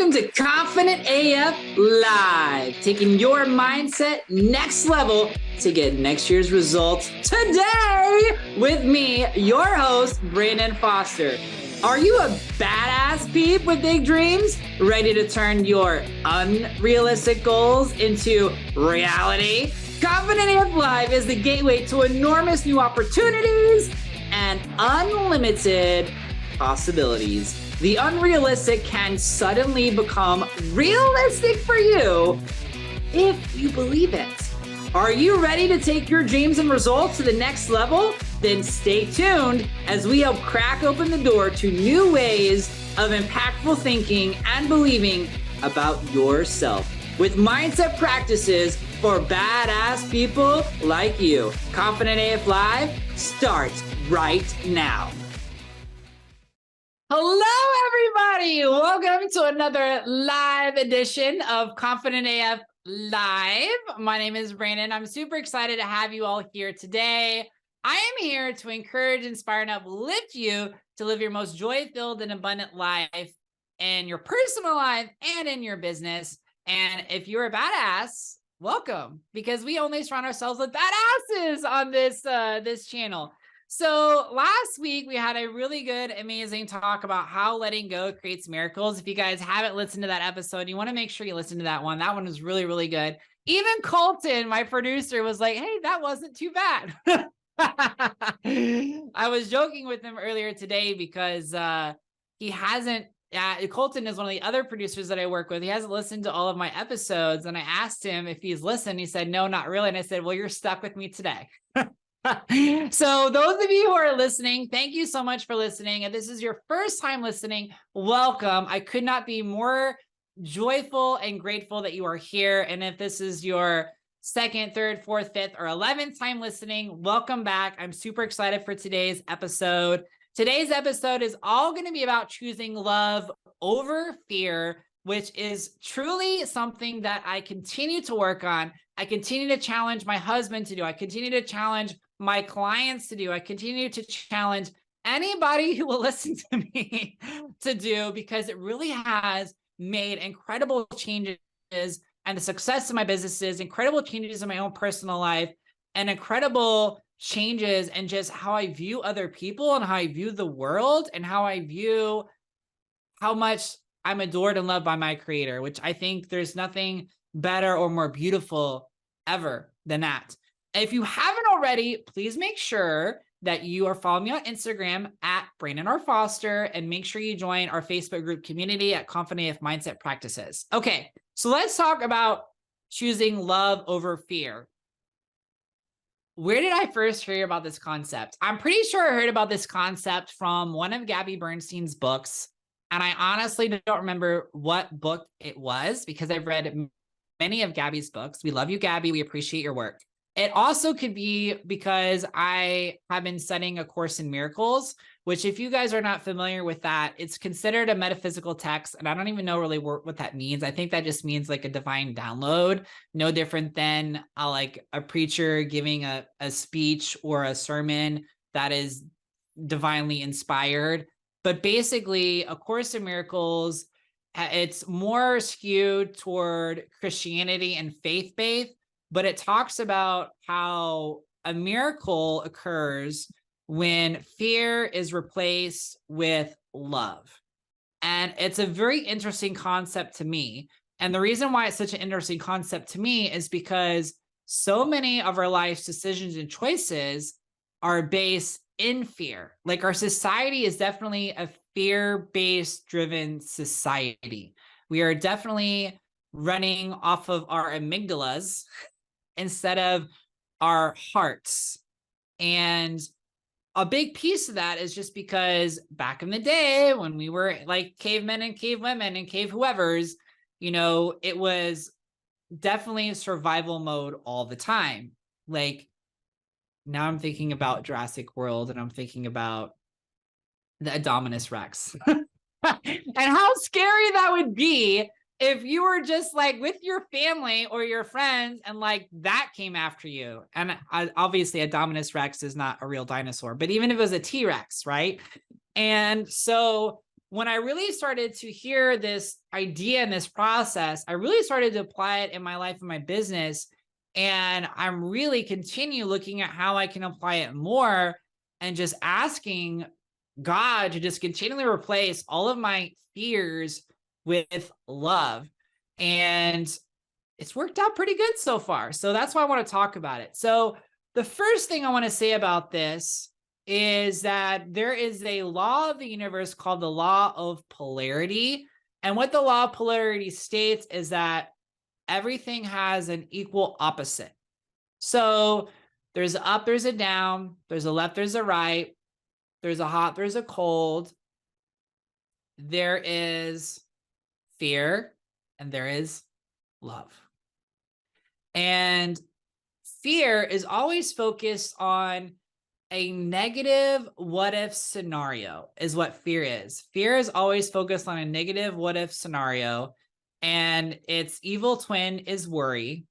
Welcome to Confident AF Live, taking your mindset next level to get next year's results today with me, your host, Brandon Foster. Are you a badass peep with big dreams, ready to turn your unrealistic goals into reality? Confident AF Live is the gateway to enormous new opportunities and unlimited possibilities. The unrealistic can suddenly become realistic for you if you believe it. Are you ready to take your dreams and results to the next level? Then stay tuned as we help crack open the door to new ways of impactful thinking and believing about yourself with mindset practices for badass people like you. Confident AF Live starts right now. Hello, everybody. Welcome to another live edition of Confident AF Live. My name is Brandon. I'm super excited to have you all here today. I am here to encourage, inspire, and uplift you to live your most joy-filled and abundant life in your personal life and in your business. And if you're a badass, welcome, because we only surround ourselves with badasses on this channel. So last week we had a really good, amazing talk about how letting go creates miracles. If you guys haven't listened to that episode, you want to make sure you listen to that one. That one was really, really good. Even Colton, my producer, was like, hey, that wasn't too bad. I was joking with him earlier today because he hasn't, Colton is one of the other producers that I work with. He hasn't listened to all of my episodes. And I asked him if he's listened. He said, no, not really. And I said, well, you're stuck with me today. So those of you who are listening, thank you so much for listening. If this is your first time listening, welcome. I could not be more joyful and grateful that you are here. And if this is your second, third, fourth, fifth, or 11th time listening, welcome back. I'm super excited for today's episode. Today's episode is all going to be about choosing love over fear, which is truly something that I continue to work on. I continue to challenge my husband to do. I continue to challenge my clients to do. I continue to challenge anybody who will listen to me to do, because it really has made incredible changes and the success of my businesses, incredible changes in my own personal life, and incredible changes in just how I view other people and how I view the world and how I view how much I'm adored and loved by my creator, which I think there's nothing better or more beautiful ever than that. If you haven't already, please make sure that you are following me on Instagram at Brandon R. Foster, and make sure you join our Facebook group community at Confident AF Mindset Practices. Okay, so let's talk about choosing love over fear. Where did I first hear about this concept? I'm pretty sure I heard about this concept from one of Gabby Bernstein's books. And I honestly don't remember what book it was, because I've read many of Gabby's books. We love you, Gabby. We appreciate your work. It also could be because I have been studying A Course in Miracles, which, if you guys are not familiar with that, it's considered a metaphysical text. And I don't even know really what that means. I think that just means like a divine download, no different than a preacher giving a speech or a sermon that is divinely inspired. But basically, A Course in Miracles, it's more skewed toward Christianity and faith-based, but it talks about how a miracle occurs when fear is replaced with love. And it's a very interesting concept to me. And the reason why it's such an interesting concept to me is because so many of our life's decisions and choices are based in fear. Like, our society is definitely a fear-based driven society. We are definitely running off of our amygdalas instead of our hearts. And a big piece of that is just because back in the day when we were like cavemen and cavewomen and cave whoever's, it was definitely survival mode all the time. Like, now I'm thinking about Jurassic World, and I'm thinking about the Indominus Rex and how scary that would be if you were just like with your family or your friends and like that came after you. And obviously a Indominus Rex is not a real dinosaur, but even if it was a T-Rex, right? And so when I really started to hear this idea and this process, I really started to apply it in my life and my business. And I'm really continue looking at how I can apply it more and just asking God to just continually replace all of my fears with love. And it's worked out pretty good so far. So that's why I want to talk about it. So the first thing I want to say about this is that there is a law of the universe called the law of polarity. And what the law of polarity states is that everything has an equal opposite. So there's a up, there's a down, there's a left, there's a right, there's a hot, there's a cold, there is fear, and there is love. And fear is always focused on a negative what if scenario is what fear is. Fear is always focused on a negative what if scenario, and its evil twin is worry,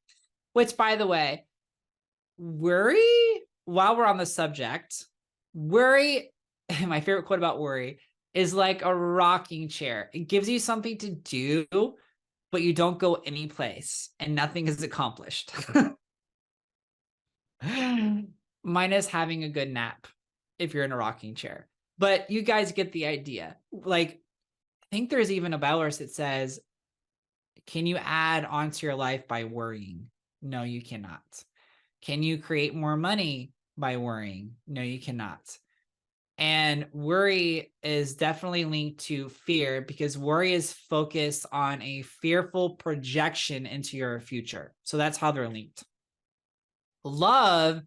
which, by the way, worry, while we're on the subject, worry, my favorite quote about worry is like a rocking chair. It gives you something to do, but you don't go any place and nothing is accomplished. Minus having a good nap if you're in a rocking chair. But you guys get the idea. Like, I think there's even a Bible verse that says, can you add onto your life by worrying? No, you cannot. Can you create more money by worrying? No, you cannot. And worry is definitely linked to fear because worry is focused on a fearful projection into your future. So that's how they're linked. Love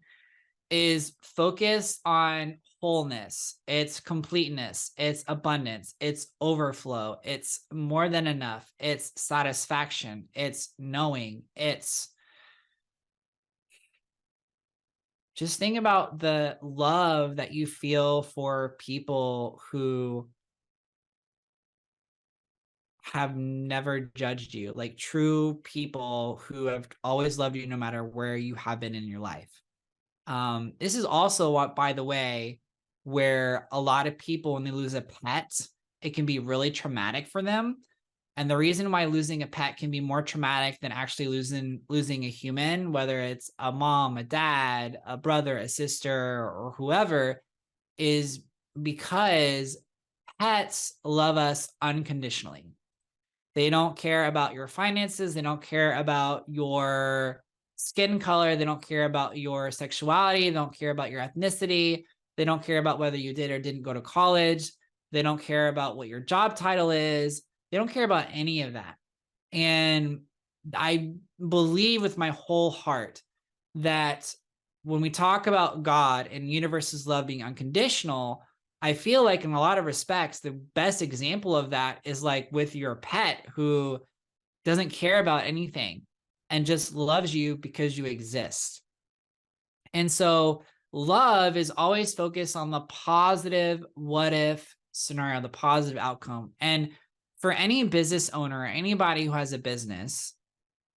is focused on wholeness, it's completeness, it's abundance, it's overflow, it's more than enough, it's satisfaction, it's knowing, it's just think about the love that you feel for people who have never judged you, like true people who have always loved you no matter where you have been in your life. This is also what, by the way, where a lot of people, when they lose a pet, it can be really traumatic for them. And the reason why losing a pet can be more traumatic than actually losing a human, whether it's a mom, a dad, a brother, a sister, or whoever, is because pets love us unconditionally. They don't care about your finances. They don't care about your skin color. They don't care about your sexuality. They don't care about your ethnicity. They don't care about whether you did or didn't go to college. They don't care about what your job title is. They don't care about any of that. And I believe with my whole heart that when we talk about God and universe's love being unconditional, I feel like in a lot of respects, the best example of that is like with your pet who doesn't care about anything and just loves you because you exist. And so love is always focused on the positive what if scenario, the positive outcome. And for any business owner or anybody who has a business,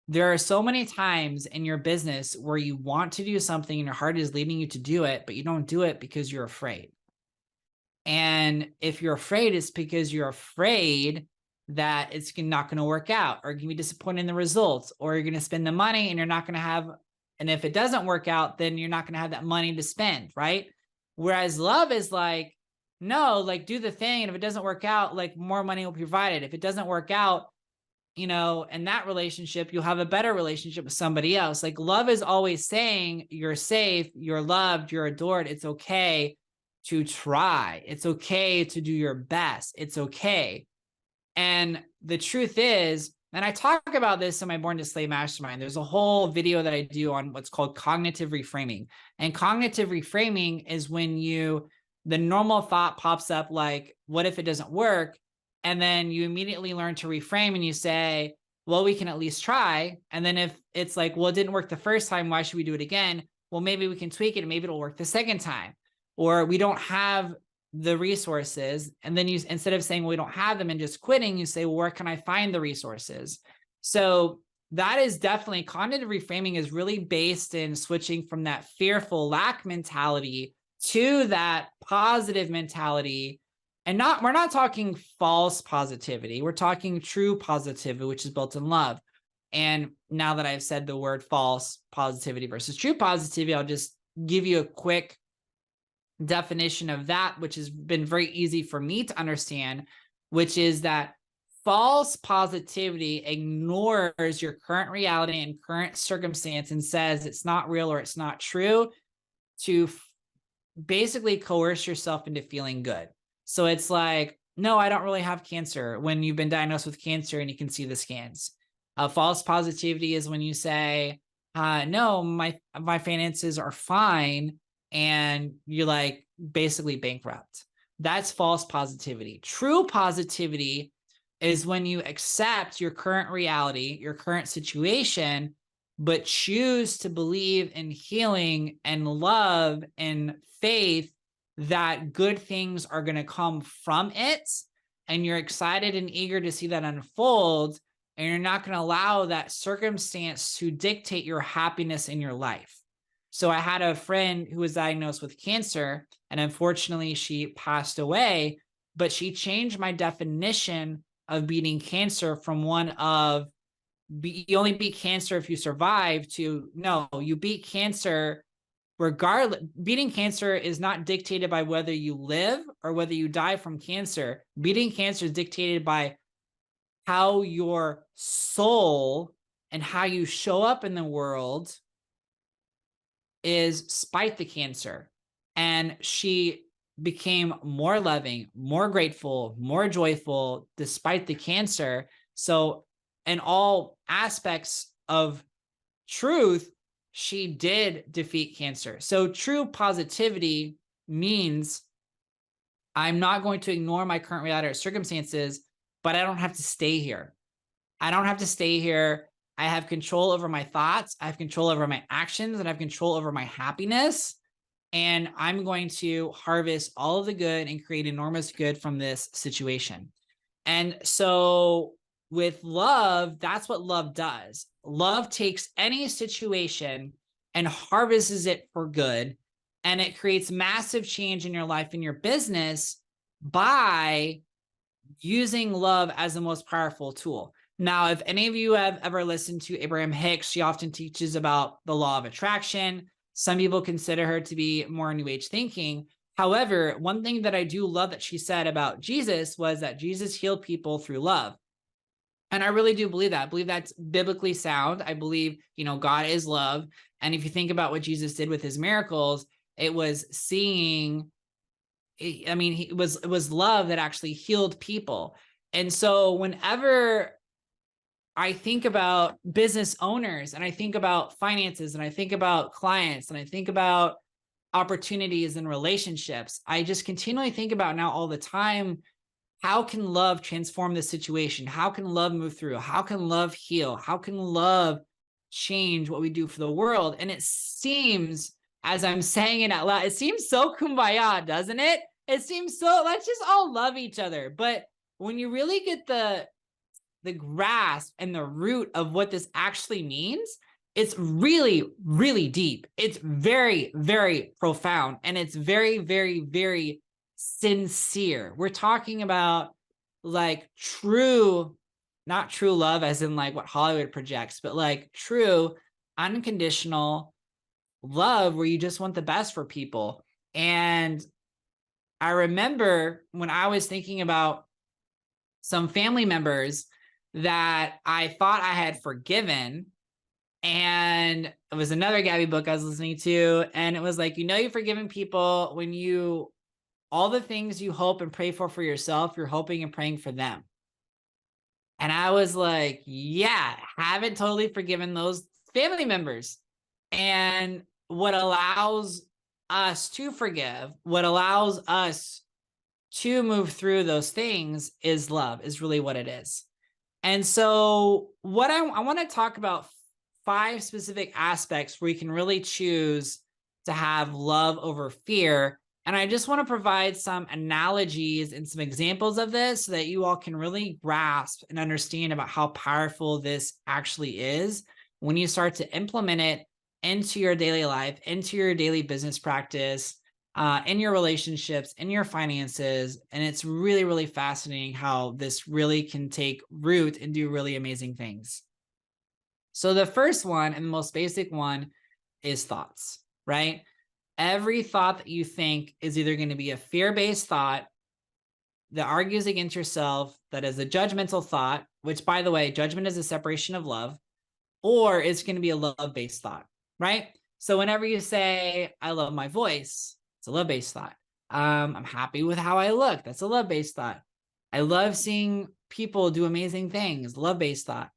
there are so many times in your business where you want to do something and your heart is leading you to do it, but you don't do it because you're afraid. And if you're afraid, it's because you're afraid that it's not going to work out, or you're going to be disappointed in the results, or you're going to spend the money and you're not going to have, and if it doesn't work out, then you're not going to have that money to spend, right? Whereas love is like, no, like do the thing. And if it doesn't work out, like more money will be provided. If it doesn't work out, you know, in that relationship, you'll have a better relationship with somebody else. Like love is always saying you're safe, you're loved, you're adored. It's okay to try. It's okay to do your best. It's okay. And the truth is, and I talk about this in my Born to Slay Mastermind, there's a whole video that I do on what's called cognitive reframing. And cognitive reframing is when the normal thought pops up like, what if it doesn't work? And then you immediately learn to reframe and you say, well, we can at least try. And then if it's like, well, it didn't work the first time, why should we do it again? Well, maybe we can tweak it and maybe it'll work the second time. Or we don't have the resources. And then you, instead of saying, well, we don't have them and just quitting, you say, well, where can I find the resources? So that is definitely, cognitive reframing is really based in switching from that fearful lack mentality to that positive mentality And we're not talking false positivity. We're talking true positivity, which is built in love. And now that I've said the word false positivity versus true positivity, I'll just give you a quick definition of that, which has been very easy for me to understand, which is that false positivity ignores your current reality and current circumstance and says it's not real or it's not true to basically coerce yourself into feeling good. So it's like, no, I don't really have cancer when you've been diagnosed with cancer and you can see the scans. False positivity is when you say, no, my finances are fine, and you're like basically bankrupt. That's false positivity. True positivity is when you accept your current reality, your current situation, but choose to believe in healing and love and faith that good things are going to come from it. And you're excited and eager to see that unfold. And you're not going to allow that circumstance to dictate your happiness in your life. So I had a friend who was diagnosed with cancer, and unfortunately she passed away, but she changed my definition of beating cancer from one of you only beat cancer if you survive to no, you beat cancer regardless. Beating cancer is not dictated by whether you live or whether you die from cancer. Beating cancer is dictated by how your soul and how you show up in the world is spite the cancer. And she became more loving, more grateful, more joyful despite the cancer. So in all aspects of truth, she did defeat cancer. So true positivity means I'm not going to ignore my current reality or circumstances, but I don't have to stay here. I don't have to stay here. I have control over my thoughts. I have control over my actions, and I have control over my happiness. And I'm going to harvest all of the good and create enormous good from this situation. And so with love, that's what love does. Love takes any situation and harvests it for good. And it creates massive change in your life and your business by using love as the most powerful tool. Now, if any of you have ever listened to Abraham Hicks, she often teaches about the law of attraction. Some people consider her to be more New Age thinking. However, one thing that I do love that she said about Jesus was that Jesus healed people through love. And I really do believe that. I believe that's biblically sound. I believe, God is love. And if you think about what Jesus did with his miracles, it was it was love that actually healed people. And so whenever I think about business owners and I think about finances and I think about clients and I think about opportunities and relationships, I just continually think about now all the time, how can love transform the situation? How can love move through? How can love heal? How can love change what we do for the world? And it seems, as I'm saying it out loud, it seems so kumbaya, doesn't it? It seems so, let's just all love each other. But when you really get the grasp and the root of what this actually means, it's really, really deep. It's very, very profound. And it's very, very, very sincere. We're talking about like true, not true love as in like what Hollywood projects, but like true, unconditional love where you just want the best for people. And I remember when I was thinking about some family members that I thought I had forgiven, and it was another Gabby book I was listening to, and it was like, you've forgiven people when all the things you hope and pray for yourself, you're hoping and praying for them. And I was like, yeah, haven't totally forgiven those family members. And what allows us to forgive, what allows us to move through those things is love, is really what it is. And so what I want to talk about 5 specific aspects where you can really choose to have love over fear. And I just want to provide some analogies and some examples of this so that you all can really grasp and understand about how powerful this actually is when you start to implement it into your daily life, into your daily business practice, in your relationships, in your finances. And it's really, really fascinating how this really can take root and do really amazing things. So the first one and the most basic one is thoughts, right? Every thought that you think is either going to be a fear-based thought that argues against yourself, that is a judgmental thought, which, by the way, judgment is a separation of love, or it's going to be a love-based thought, right? So whenever you say, I love my voice, it's a love-based thought. I'm happy with how I look. That's a love-based thought. I love seeing people do amazing things. Love-based thought.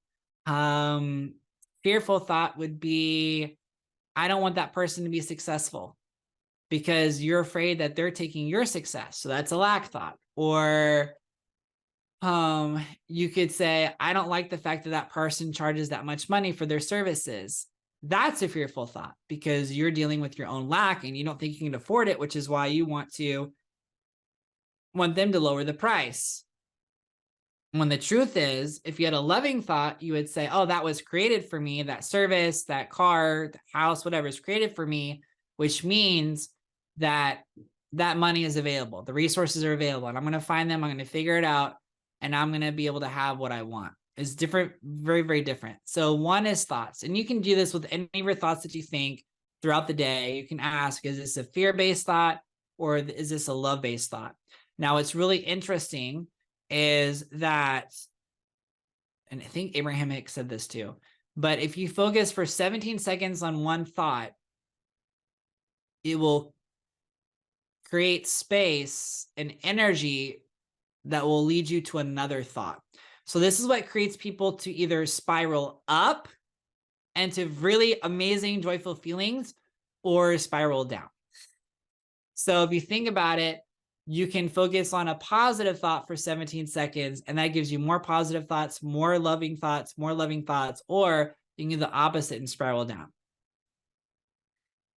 Fearful thought would be, I don't want that person to be successful because you're afraid that they're taking your success. So that's a lack thought. Or you could say, I don't like the fact that that person charges that much money for their services. That's a fearful thought because you're dealing with your own lack and you don't think you can afford it, which is why you want them to lower the price. When the truth is, if you had a loving thought, you would say, oh, that was created for me. That service, that car, the house, whatever is created for me, which means that that money is available. The resources are available and I'm going to find them. I'm going to figure it out and I'm going to be able to have what I want. It's different, very, very different. So one is thoughts, and you can do this with any of your thoughts that you think throughout the day. You can ask, is this a fear-based thought or is this a love-based thought? Now, what's really interesting is that, and I think Abraham Hicks said this too, but if you focus for 17 seconds on one thought, it will create space and energy that will lead you to another thought. So this is what creates people to either spiral up and to really amazing, joyful feelings or spiral down. So if you think about it, you can focus on a positive thought for 17 seconds, and that gives you more positive thoughts, more loving thoughts, or you can do the opposite and spiral down.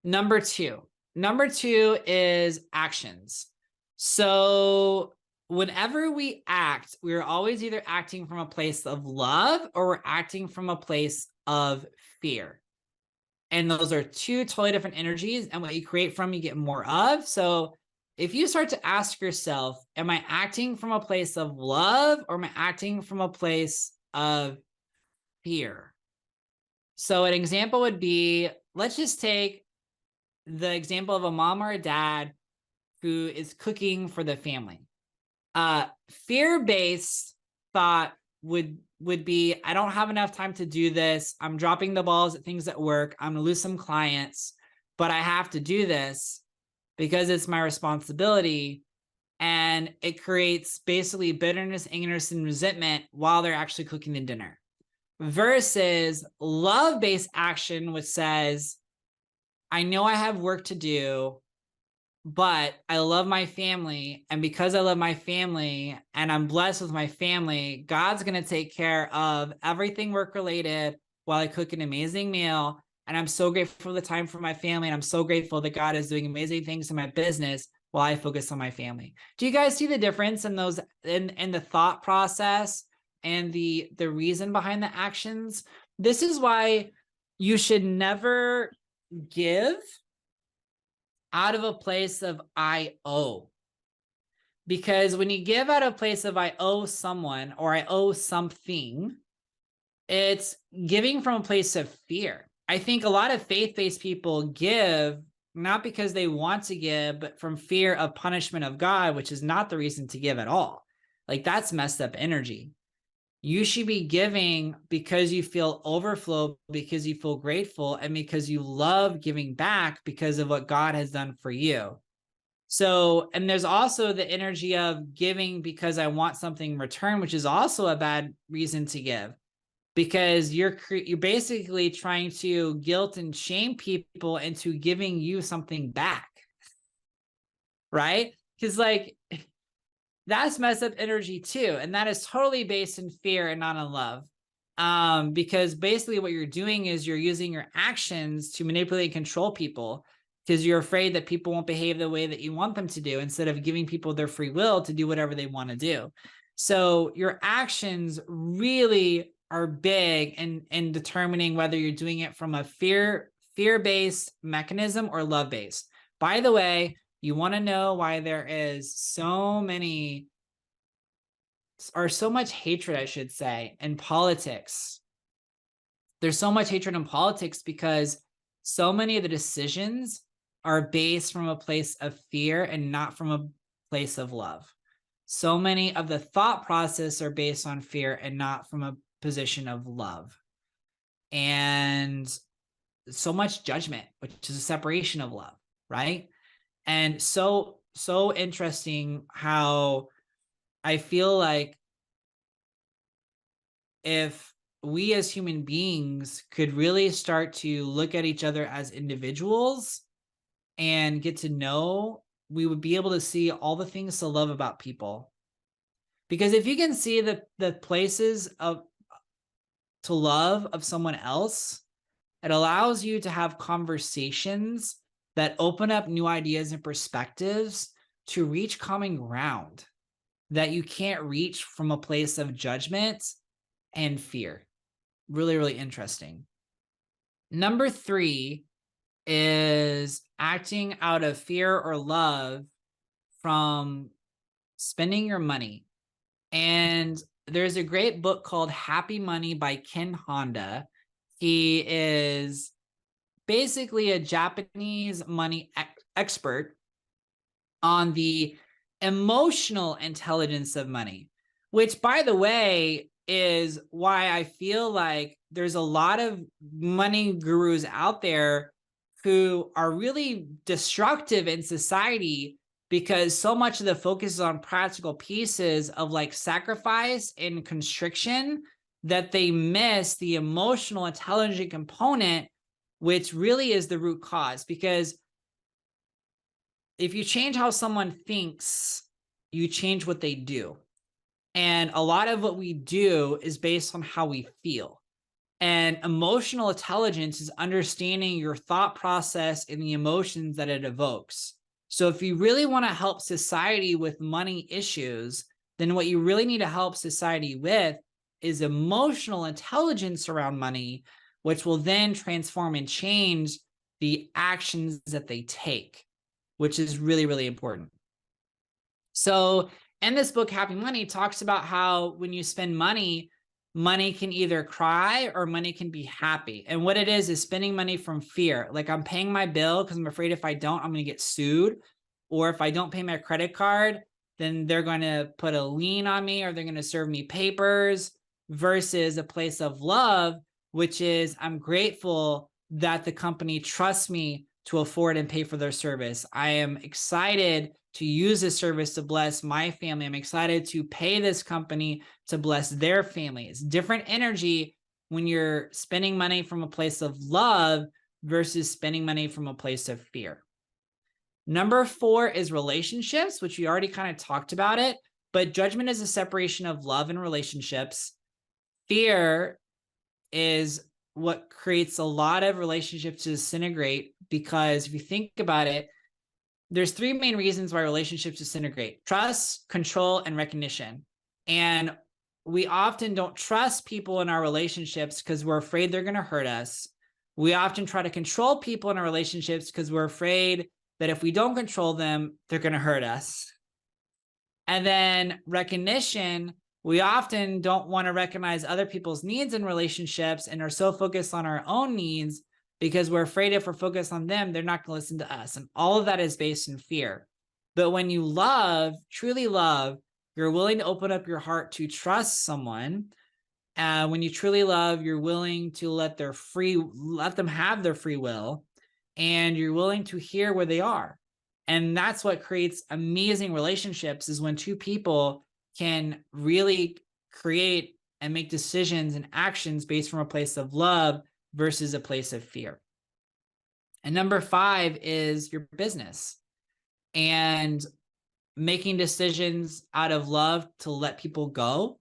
Number two is actions. So whenever we act, we're always either acting from a place of love or we're acting from a place of fear. And those are two totally different energies, and what you create from, you get more of. So if you start to ask yourself, am I acting from a place of love or am I acting from a place of fear? So an example would be, let's just take the example of a mom or a dad who is cooking for the family. Fear-based thought would be, I don't have enough time to do this. I'm dropping the balls at things at work. I'm gonna lose some clients, but I have to do this because it's my responsibility. And it creates basically bitterness, anger, and resentment while they're actually cooking the dinner. Versus love-based action, which says, I know I have work to do, but I love my family. And because I love my family and I'm blessed with my family, God's going to take care of everything work related while I cook an amazing meal. And I'm so grateful for the time for my family. And I'm so grateful that God is doing amazing things in my business while I focus on my family. Do you guys see the difference in those, in the thought process and the reason behind the actions? This is why you should never give out of a place of I owe. Because when you give out of a place of I owe someone or I owe something, it's giving from a place of fear. I think a lot of faith-based people give not because they want to give, but from fear of punishment of God, which is not the reason to give at all. Like, that's messed up energy. You should be giving because you feel overflow, because you feel grateful, and because you love giving back because of what God has done for you. So, and there's also the energy of giving because I want something in return, which is also a bad reason to give, because you're basically trying to guilt and shame people into giving you something back, right? Because like, that's messed up energy too. And that is totally based in fear and not in love. Because basically what you're doing is you're using your actions to manipulate and control people because you're afraid that people won't behave the way that you want them to do, instead of giving people their free will to do whatever they want to do. So your actions really are big in determining whether you're doing it from a fear-based mechanism or love-based. By the way, You want to know why there is so much hatred, I should say, in politics. There's so much hatred in politics because so many of the decisions are based from a place of fear and not from a place of love. So many of the thought process are based on fear and not from a position of love. And so much judgment, which is a separation of love, right? And so interesting how I feel like if we as human beings could really start to look at each other as individuals and get to know, we would be able to see all the things to love about people. Because if you can see the places to love of someone else, it allows you to have conversations that open up new ideas and perspectives to reach common ground that you can't reach from a place of judgment and fear. Really, really interesting. Number 3 is acting out of fear or love from spending your money. And there's a great book called Happy Money by Ken Honda. He is basically a Japanese money expert on the emotional intelligence of money, which, by the way, is why I feel like there's a lot of money gurus out there who are really destructive in society, because so much of the focus is on practical pieces of like sacrifice and constriction that they miss the emotional intelligence component, which really is the root cause. Because if you change how someone thinks, you change what they do. And a lot of what we do is based on how we feel. And emotional intelligence is understanding your thought process and the emotions that it evokes. So if you really want to help society with money issues, then what you really need to help society with is emotional intelligence around money, which will then transform and change the actions that they take, which is really, really important. So in this book, Happy Money talks about how when you spend money, money can either cry or money can be happy. And what it is spending money from fear. Like, I'm paying my bill because I'm afraid if I don't, I'm going to get sued. Or if I don't pay my credit card, then they're going to put a lien on me or they're going to serve me papers, versus a place of love, which is I'm grateful that the company trusts me to afford and pay for their service. I am excited to use this service to bless my family. I'm excited to pay this company to bless their family. It's different energy when you're spending money from a place of love versus spending money from a place of fear. Number 4 is relationships, which we already kind of talked about it, but judgment is a separation of love and relationships. Fear is what creates a lot of relationships to disintegrate, because if you think about it, there's 3 main reasons why relationships disintegrate: trust, control, and recognition. And we often don't trust people in our relationships because we're afraid they're going to hurt us. We often try to control people in our relationships because we're afraid that if we don't control them, they're going to hurt us. And then recognition, we often don't want to recognize other people's needs in relationships and are so focused on our own needs because we're afraid if we're focused on them, they're not going to listen to us. And all of that is based in fear. But when you love, truly love, you're willing to open up your heart to trust someone. When you truly love, you're willing to let them have their free will, and you're willing to hear where they are. And that's what creates amazing relationships, is when 2 people can really create and make decisions and actions based from a place of love versus a place of fear. And number 5 is your business, and making decisions out of love to let people go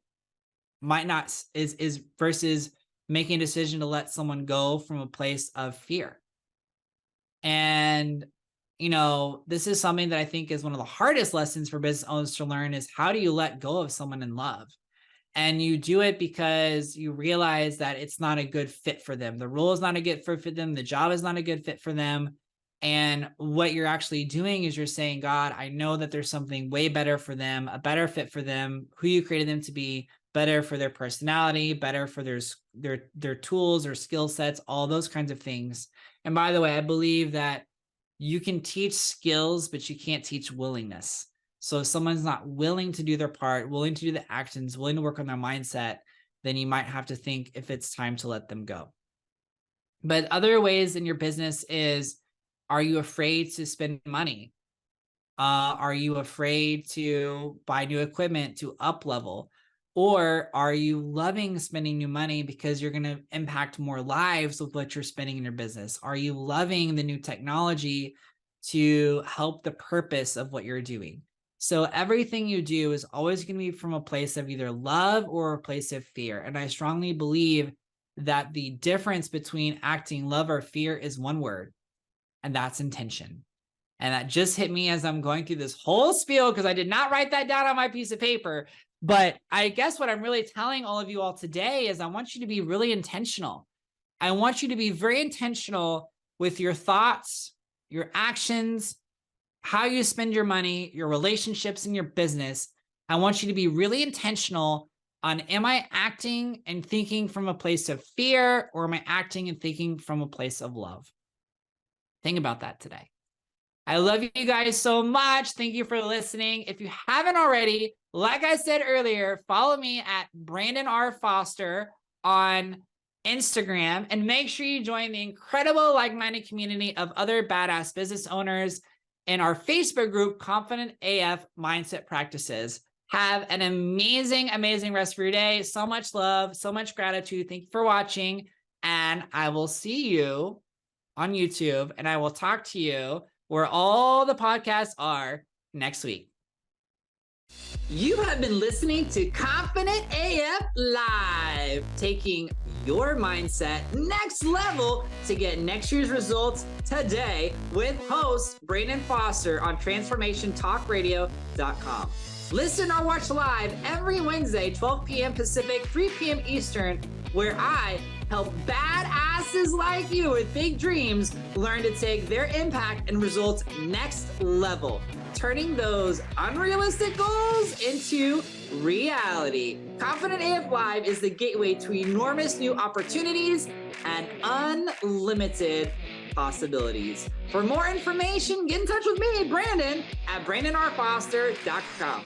might not is versus making a decision to let someone go from a place of fear. And this is something that I think is one of the hardest lessons for business owners to learn, is how do you let go of someone in love? And you do it because you realize that it's not a good fit for them. The role is not a good fit for them. The job is not a good fit for them. And what you're actually doing is you're saying, God, I know that there's something way better for them, a better fit for them, who you created them to be, better for their personality, better for their tools or skill sets, all those kinds of things. And by the way, I believe that you can teach skills, but you can't teach willingness. So if someone's not willing to do their part, willing to do the actions, willing to work on their mindset, then you might have to think if it's time to let them go. But other ways in your business is, are you afraid to spend money? Are you afraid to buy new equipment to up level? Or are you loving spending new money because you're going to impact more lives with what you're spending in your business? Are you loving the new technology to help the purpose of what you're doing? So everything you do is always going to be from a place of either love or a place of fear. And I strongly believe that the difference between acting love or fear is one word, and that's intention. And that just hit me as I'm going through this whole spiel, because I did not write that down on my piece of paper. But I guess what I'm really telling all of you all today is I want you to be really intentional. I want you to be very intentional with your thoughts, your actions, how you spend your money, your relationships, and your business. I want you to be really intentional on, am I acting and thinking from a place of fear, or am I acting and thinking from a place of love? Think about that today. I love you guys so much. Thank you for listening. If you haven't already, like I said earlier, follow me at Brandon R. Foster on Instagram, and make sure you join the incredible like-minded community of other badass business owners in our Facebook group, Confident AF Mindset Practices. Have an amazing, amazing rest of your day. So much love, so much gratitude. Thank you for watching, and I will see you on YouTube, and I will talk to you where all the podcasts are next week. You have been listening to Confident AF Live, taking your mindset next level to get next year's results today, with host Brandon Foster on transformationtalkradio.com. Listen or watch live every Wednesday, 12 p.m. Pacific, 3 p.m. Eastern, where I help badasses like you with big dreams learn to take their impact and results next level, turning those unrealistic goals into reality. Confident AF Live is the gateway to enormous new opportunities and unlimited possibilities. For more information, get in touch with me, Brandon, at BrandonRFoster.com.